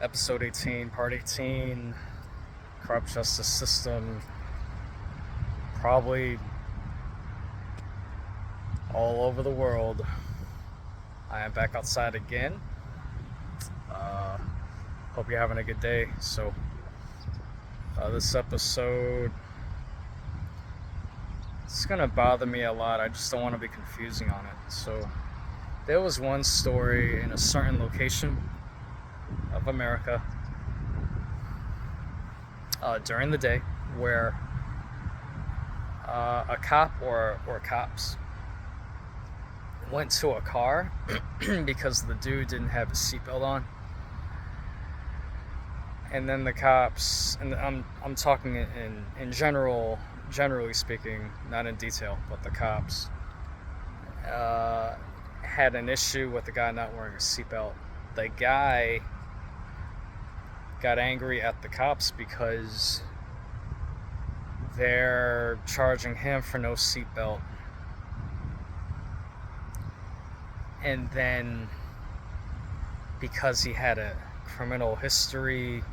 Episode 18, Part 18, corrupt justice system, probably all over the world. I am back outside again. Hope you're having a good day. So, this episode, it's gonna bother me a lot. I just don't want to be confusing on it. So, there was one story in a certain location of America during the day where a cop or cops went to a car because the dude didn't have his seatbelt on, and then the cops, and I'm talking in generally speaking, not in detail, but the cops had an issue with the guy not wearing a seatbelt. The guy got angry at the cops because they're charging him for no seatbelt. And then because he had a criminal history,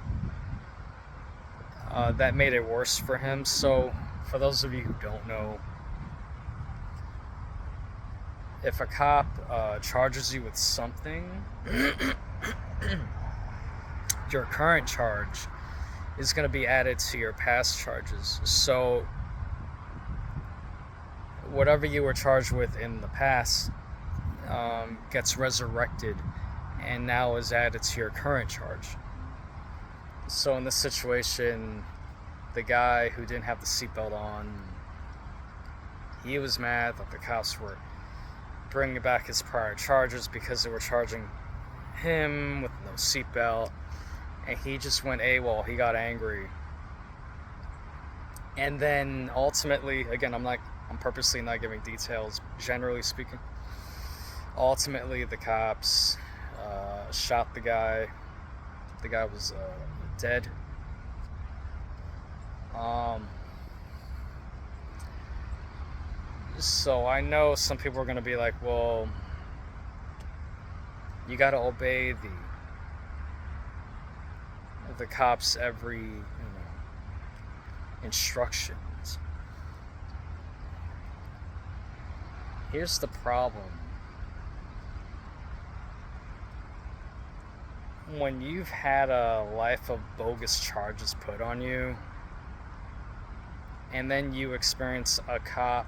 that made it worse for him. So for those of you who don't know, if a cop charges you with something, your current charge is going to be added to your past charges. So whatever you were charged with in the past gets resurrected and now is added to your current charge. So in this situation, the guy who didn't have the seatbelt on, he was mad that the cops were bringing back his prior charges because they were charging him with no seatbelt, and he just went AWOL. He got angry, and then ultimately, again, I'm purposely not giving details. Generally speaking, ultimately the cops shot the guy. The guy was dead. So I know some people are going to be like, well, you got to obey the cops' every instructions. Here's the problem. When you've had a life of bogus charges put on you, and then you experience a cop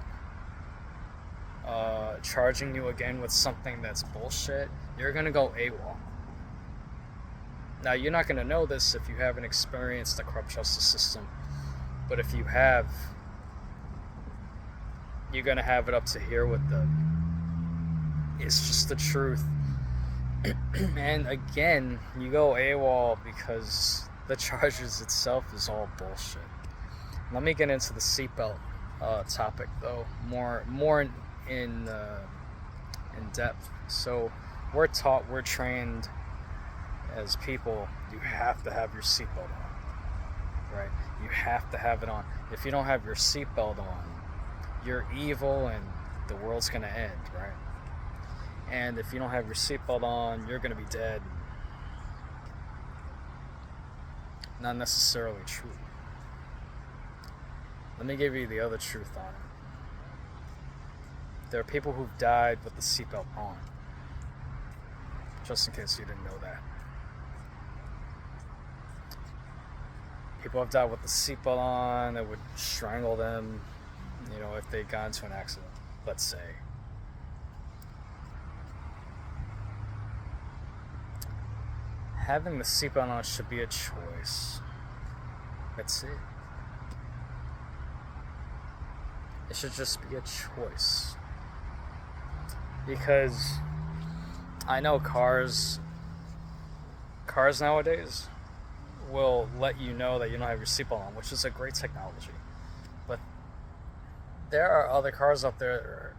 charging you again with something that's bullshit, you're gonna go AWOL. Now, you're not gonna know this if you haven't experienced the corrupt justice system, but if you have, you're gonna have it up to here with it's just the truth. And again, you go AWOL because the charges itself is all bullshit. Let me get into the seatbelt topic though, more in depth. So we're trained as people, you have to have your seatbelt on, right? You have to have it on. If you don't have your seatbelt on, you're evil and the world's gonna end, right? And if you don't have your seatbelt on, you're gonna be dead. Not necessarily true. Let me give you the other truth on it. There are people who've died with the seatbelt on. Just in case you didn't know that. People have died with the seatbelt on. It would strangle them, if they got into an accident, let's say. Having the seatbelt on should be a choice. That's it. It should just be a choice. Because I know cars nowadays will let you know that you don't have your seatbelt on, which is a great technology. But there are other cars out there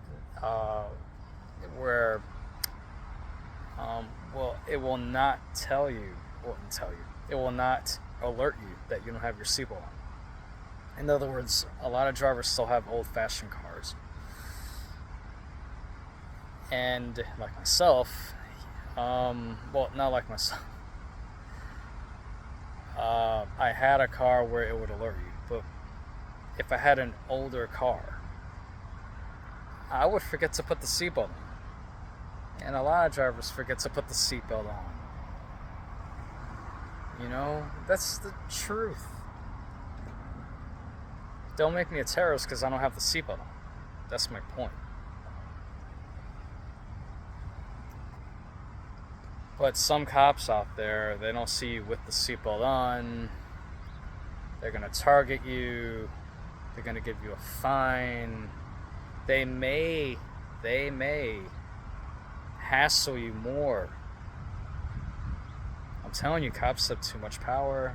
where it will not tell you. It will not alert you that you don't have your seatbelt on. In other words, a lot of drivers still have old-fashioned cars. And like myself, not like myself. I had a car where it would alert you, but if I had an older car, I would forget to put the seatbelt on. And a lot of drivers forget to put the seatbelt on. You know, that's the truth. Don't make me a terrorist because I don't have the seatbelt on. That's my point. But some cops out there, they don't see you with the seatbelt on. They're gonna target you. They're gonna give you a fine. They may hassle you more. I'm telling you, cops have too much power.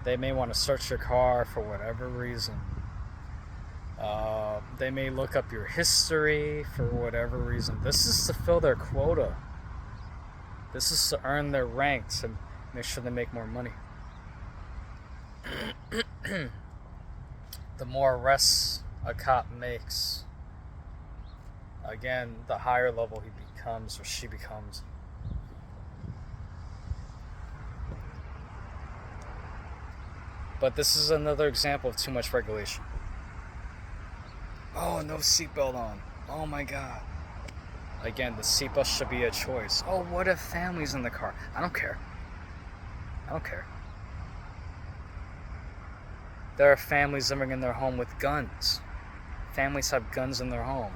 They may want to search your car for whatever reason. They may look up your history for whatever reason. This is to fill their quota. This is to earn their ranks and make sure they make more money. The more arrests a cop makes, again, the higher level he becomes or she becomes. But this is another example of too much regulation. Oh, no seatbelt on. Oh my God. Again, the seatbelt should be a choice. Oh, what if family's in the car? I don't care. I don't care. There are families living in their home with guns. Families have guns in their home.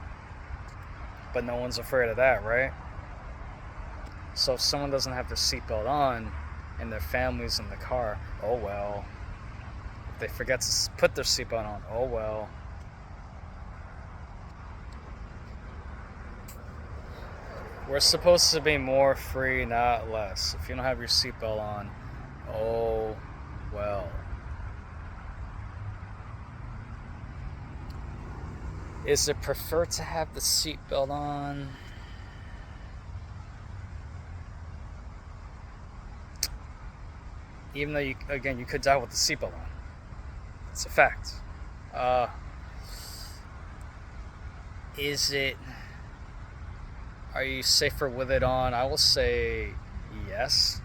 But no one's afraid of that, right? So if someone doesn't have their seatbelt on and their family's in the car, oh well. If they forget to put their seatbelt on, oh well. We're supposed to be more free, not less. If you don't have your seatbelt on, oh well. Is it preferred to have the seatbelt on? Even though you could die with the seatbelt on. It's a fact. Are you safer with it on? I will say yes.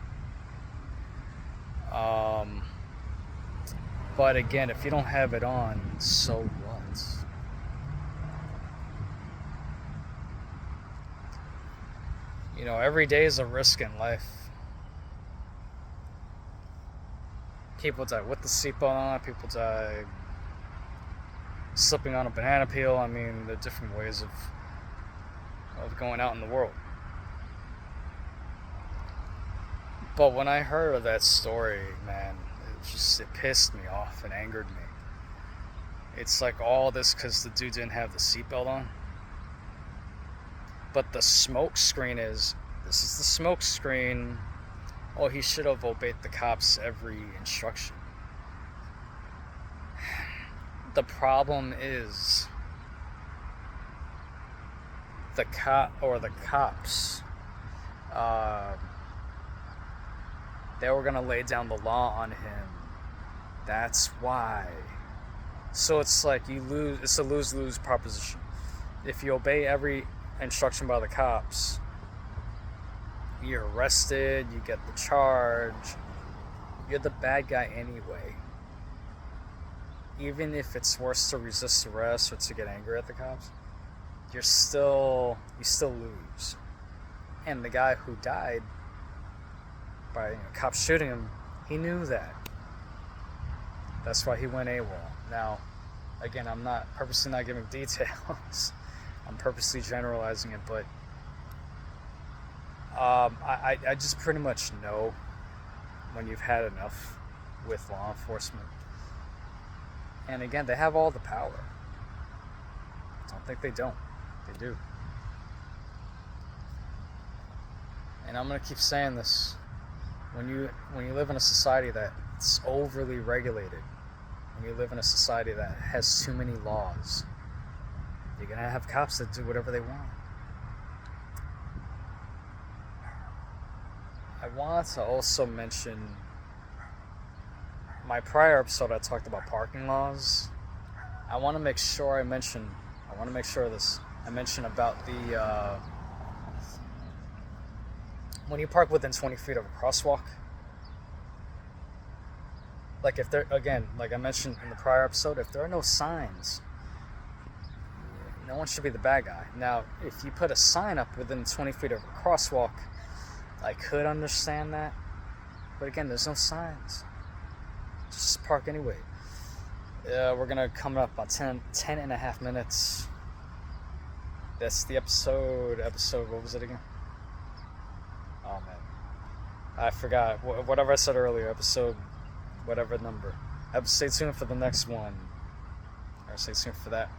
But again, if you don't have it on, so what? You know, every day is a risk in life. People die with the seatbelt on, people die slipping on a banana peel. I mean, there are different ways of going out in the world. But when I heard of that story, man, it pissed me off and angered me. It's like all this because the dude didn't have the seatbelt on. But the smoke screen this is the smoke screen. Oh, he should have obeyed the cops' every instruction. The problem is the cops, they were gonna lay down the law on him. That's why. So it's like it's a lose-lose proposition. If you obey every instruction by the cops, you're arrested, you get the charge, you're the bad guy anyway. Even if it's worse to resist arrest or to get angry at the cops, you still lose. And the guy who died by cops shooting him, he knew that. That's why he went AWOL. Now, again, I'm not purposely not giving details. I'm purposely generalizing it, but I just pretty much know when you've had enough with law enforcement. And again, they have all the power. I don't think they don't. They do. And I'm going to keep saying this. When you live in a society that's overly regulated, when you live in a society that has too many laws, you're going to have cops that do whatever they want. I want to also mention my prior episode. I talked about parking laws. I want to make sure I mention about the when you park within 20 feet of a crosswalk, Like if there, again, like I mentioned in the prior episode, if there are no signs, no one should be the bad guy. Now, if you put a sign up within 20 feet of a crosswalk, I could understand that. But again, there's no signs. Just park anyway. We're gonna come up on 10 and a half minutes. That's the episode. What was it again? Oh man, I forgot. Whatever I said earlier. Episode, whatever number. Stay tuned for the next one. Or stay tuned for that.